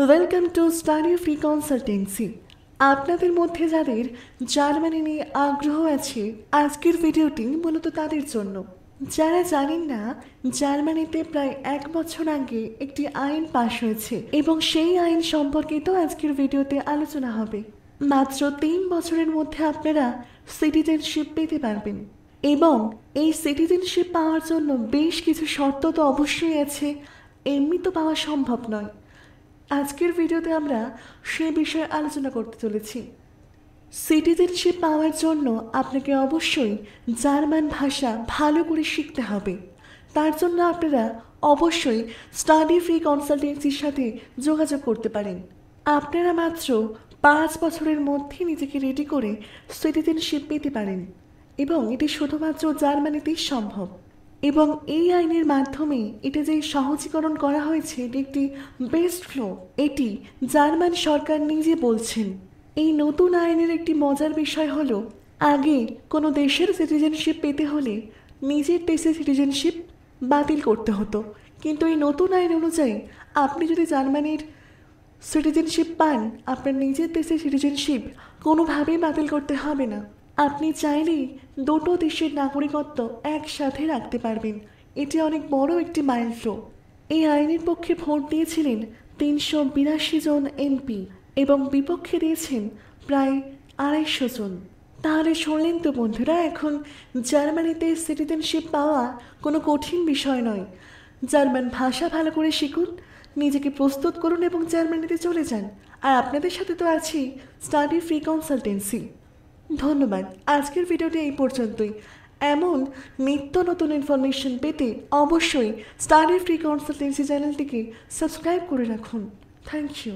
Welcome to study free consultancy. আপনাদের মধ্যে যাদের জার্মানি নিয়ে আগ্রহ আছে, আজকের ভিডিওটি মূলত তাদের জন্য। যারা জানেন না, জার্মানিতে প্রায় 1 বছর আগে একটি আইন পাশ হয়েছে এবং সেই আইন সম্পর্কিত আজকের ভিডিওতে আলোচনা হবে। মাত্র 3 বছরের মধ্যে আপনারা সিটিজেনশিপ পেতে পারবেন এবং এই সিটিজেনশিপ পাওয়ার জন্য বেশ কিছু শর্ত তো অবশ্যই আছে, এমনি তো পাওয়া সম্ভব নয়। আজকের ভিডিওতে আমরা সে বিষয়ে আলোচনা করতে চলেছি। সিটিজেনশিপ পাওয়ার জন্য আপনাকে অবশ্যই জার্মান ভাষা ভালো করে শিখতে হবে। তার জন্য আপনারা অবশ্যই স্টাডি ফ্রি কনসালটেন্সির সাথে যোগাযোগ করতে পারেন। আপনারা মাত্র 5 বছরের মধ্যে নিজেকে রেডি করে সিটিজেনশিপ পেতে পারেন এবং এটি শুধুমাত্র জার্মানিতেই সম্ভব। এবং এই আইনের মাধ্যমে এটা যে সহজীকরণ করা হয়েছে এটি একটি বেস্ট ফ্লো, এটি জার্মান সরকার নিজে বলছেন। এই নতুন আইনের একটি মজার বিষয় হলো, আগে কোনো দেশের সিটিজেনশিপ পেতে হলে নিজের দেশের সিটিজেনশিপ বাতিল করতে হতো, কিন্তু এই নতুন আইন অনুযায়ী আপনি যদি জার্মানির সিটিজেনশিপ পান, আপনার নিজের দেশের সিটিজেনশিপ কোনোভাবেই বাতিল করতে হবে না। আপনি চাইলেই দুটো দেশের নাগরিকত্ব একসাথে রাখতে পারবেন। এটি অনেক বড় একটি মাইলফ্লো। এই আইনের পক্ষে ভোট দিয়েছিলেন 382 জন এমপি এবং বিপক্ষে দিয়েছেন প্রায় 250 জন। তাহলে শুনলেন তো বন্ধুরা, এখন জার্মানিতে সিটিজেনশিপ পাওয়া কোনো কঠিন বিষয় নয়। জার্মান ভাষা ভালো করে শিখুন, নিজেকে প্রস্তুত করুন এবং জার্মানিতে চলে যান। আর আপনাদের সাথে তো আছি স্টাডি ফ্রি কনসালটেন্সি। ধন্যবাদ। আজকের ভিডিওটি এই পর্যন্তই। এমন নিত্য নতুন ইনফরমেশন পেতে অবশ্যই স্টাডি ফ্রি কনসালটেন্সি চ্যানেলটিকে সাবস্ক্রাইব করে রাখুন। Thank you.